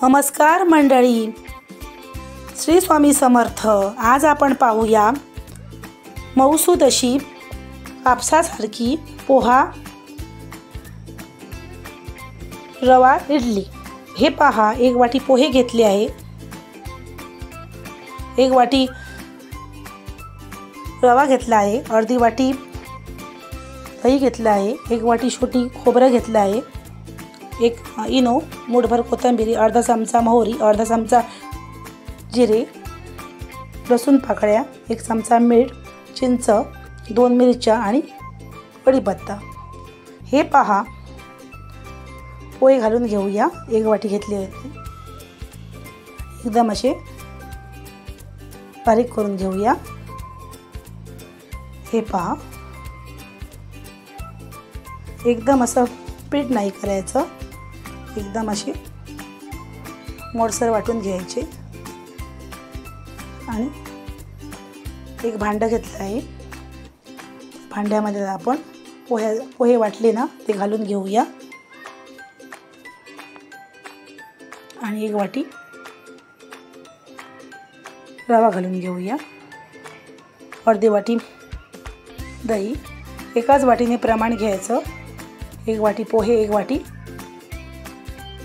नमस्कार मंडळी, श्री स्वामी समर्थ। आज आपण पाहूया मऊसूद अशी कापसासारखी पोहा रवा इडली। हे पहा, एक वाटी पोहे घेतले आहे, एक वाटी रवा घेतला आहे, अर्धी वाटी दही घेतला आहे, एक वाटी छोटी खोबरं घेतलं आहे, एक इनो, मूठभर कोथिंबीर, अर्धा चमचा मोहरी, अर्धा चमचा जिरे, लसूण पाकळ्या, एक चमचा मीठ, चिंच, 2 मिरच्या आणि कढीपत्ता। हे पहा, पोहे घालून घेऊया। एक वाटी घेतली होती, एकदम असे बारीक करून घेऊया। हे पहा, एकदम असं पीठ नाही करायचं, एकदम असे मोडसर वाटून घ्यायचे। आणि एक भांडं घेतलं आहे, भांड्यामध्ये आपण पोहे वाटले ना ते घालून घेऊया। आणि एक वाटी रवा घालून घेऊया, अर्धी वाटी दही, एकाच वाटीने प्रमाण घ्यायचं। एक वाटी पोहे, एक वाटी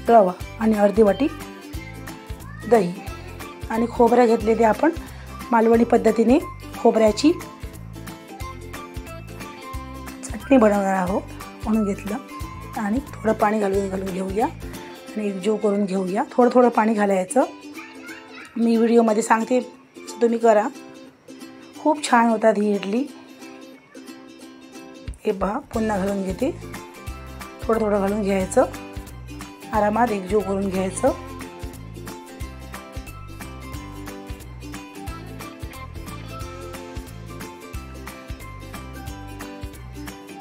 रवा आणि अर्धी वाटी दही। आणि खोबरं घेतले ते आपण मालवणी पद्धतीने खोबऱ्याची चटणी बनवणार आहोत म्हणून घेतलं। आणि थोडं पाणी घालून घेऊया आणि एकजीव करून घेऊया। थोडं पाणी घालायचं, मी व्हिडिओमध्ये सांगते, तुम्ही करा, खूप छान होतात ही इडली। हे पहा, पुन्हा घालून घेते, थोडं घालून घ्यायचं, आरामात एकजीव करून घ्यायचं।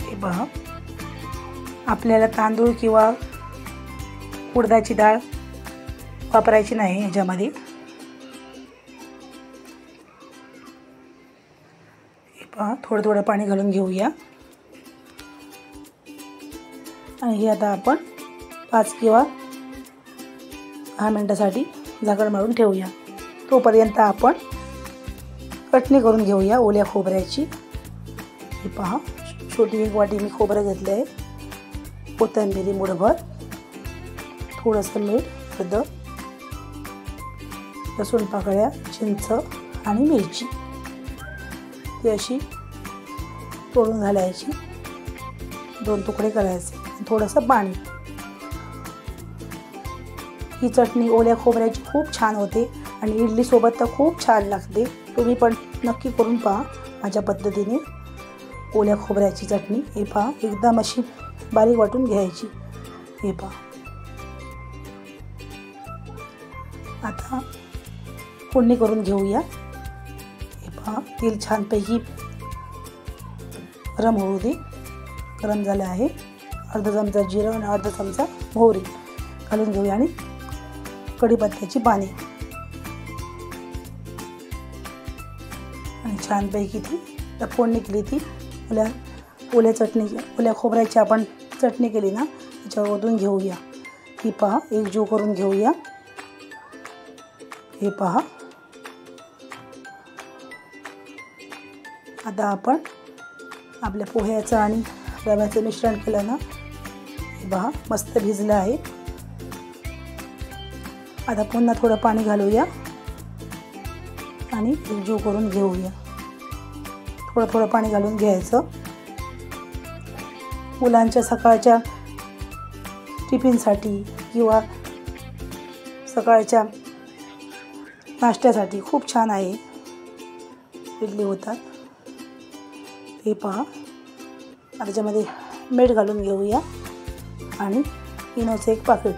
हे पहा, आपल्याला तांदूळ किंवा उडदाची डाळ वापरायची नाही ह्याच्यामध्ये। हे पहा, थोडं पाणी घालून घेऊया। आणि हे आता आपण 5 किंवा 10 मिनिटासाठी झाकण मारून ठेवूया। तोपर्यंत आपण चटणी करून घेऊया ओल्या खोबऱ्याची। हे पहा, छोटी एक वाटी मी खोबरं घेतलं आहे, कोथिंबीर मूठभर, थोडंसं मीठ, अर्ध लसूण पाकळ्या, चिंच आणि मिरची, ती अशी तोडून घालायची, 2 तुकडे करायचे, थोडंसं पाणी। ही चटणी ओल्या खोबऱ्याची खूप छान होते आणि इडली सोबत तर खूप छान लागते। तुम्ही पण नक्की करून पहा माझ्या पद्धतीने ओल्या खोबऱ्याची चटणी। हे पहा, एकदम अशी बारीक वाटून घ्यायची। हे पहा, आता फोडणी करून घेऊया। हे पहा, तेल छानपैकी गरम होऊ दे, गरम झालं आहे। अर्धा चमचा जिरं आणि अर्धा चमचा मोहरी घालून घेऊया आणि कढीपत्त्याची पाने, आणि छानपैकी ती फोडणी केली, ती ओल्या खोबऱ्याची आपण चटणी केली ना, त्याच्यावर ओतून घेऊया। ही पहा, एकजीव करून घेऊया। हे पहा, आता आपण आपल्या पोह्याचं आणि रव्याचं मिश्रण केलं ना, हे पहा, मस्त भिजलं आहे। आता पुन्हा थोडं पाणी घालूया आणि एकजीव करून घेऊया। थोडं पाणी घालून घ्यायचं। मुलांच्या सकाळच्या टिफिनसाठी किंवा सकाळच्या नाश्त्यासाठी खूप छान आहे, इडली होतात। हे पहा, आता त्याच्यामध्ये मीठ घालून घेऊया आणि इनोचं एक पाकिट,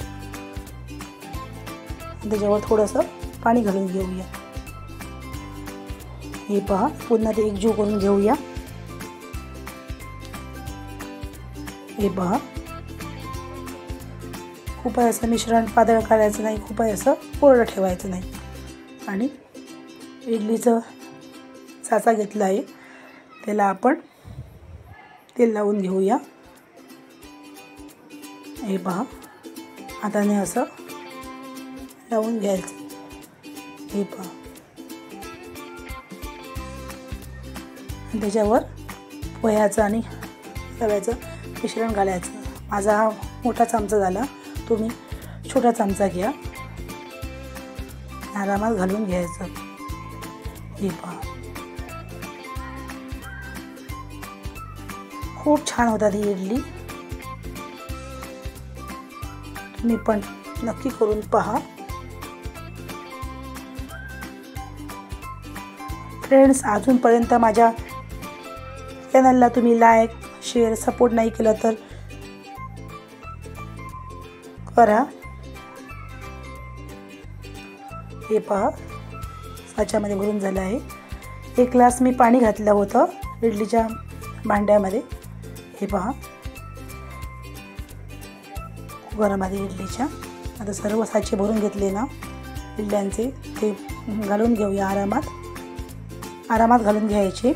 त्याच्यावर थोडंसं पाणी घालून घेऊया। हे पहा, पुन्हा ते एकजीव करून घेऊया। हे पहा, खूप असं मिश्रण पातळ करायचं नाही, खूप असं कोरडं ठेवायचं नाही। आणि इडलीचं साचा घेतला आहे, त्याला आपण तेल लावून घेऊया। हे पहा, हाताने असं लावून घ्यायचं. हे पहा, त्याच्यावर पोह्याचं आणि रव्याचं मिश्रण घालायचं. माझा हा मोठा चमचा झाला, तुम्ही छोटा चमचा घ्या. आरामात घालून घ्यायचं. हे पहा, खूप छान होतात ही इडली. तुम्ही पण नक्की करून पहा. फ्रेंड्स, अजूनपर्यंत माझ्या चॅनलला तुम्ही लाईक, शेअर, सपोर्ट नाही केलं तर करा. हे पहा, साच्यामध्ये भरून झालं आहे. 1 ग्लास मी पाणी घातलं होतं इडलीच्या भांड्यामध्ये. हे पहा, कुकरमध्ये इडलीच्या. आता सर्व साचे भरून घेतले ना इडल्यांचे, ते घालून घेऊया. आरामात घालून घ्यायचे.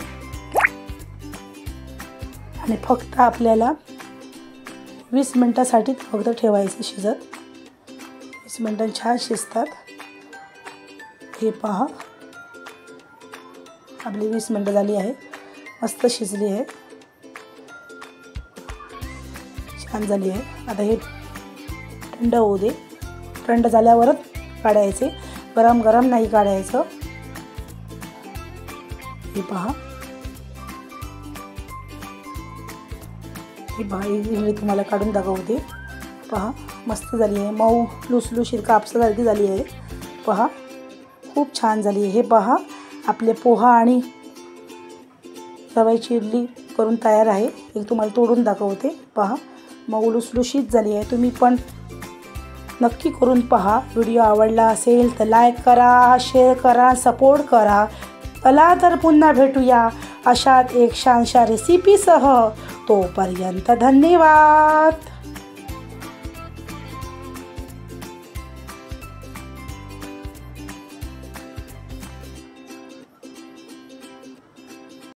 आणि फक्त आपल्याला 20 मिनटासाठी फक्त ठेवायचे शिजत. 20 मिनटांनी छान शिजतात. हे पहा, आपली 20 मिनटं झाली आहे. मस्त शिजली आहे, छान झाली आहे. आता हे थंड होऊ दे. थंड झाल्यावरच काढायचे, गरम गरम नाही काढायचं. हे पहा, ही इडली तुम्हाला काढून दाखवते. पहा, मस्त झाली आहे. मऊ लुसलुशीत कापसासारखी झाली आहे. पहा, खूप छान झाली आहे. हे पहा, आपले पोहा आणि रव्याची इडली करून तयार आहे. एक तुम्हाला तोडून दाखवते. पहा, मऊ लुसलुशीत झाली आहे. तुम्ही पण नक्की करून पहा. व्हिडिओ आवडला असेल तर लाईक करा, शेअर करा, सपोर्ट करा. चला तर पुन्हा भेटूया अशात एक छानशा रेसिपीसह. तोपर्यंत धन्यवाद.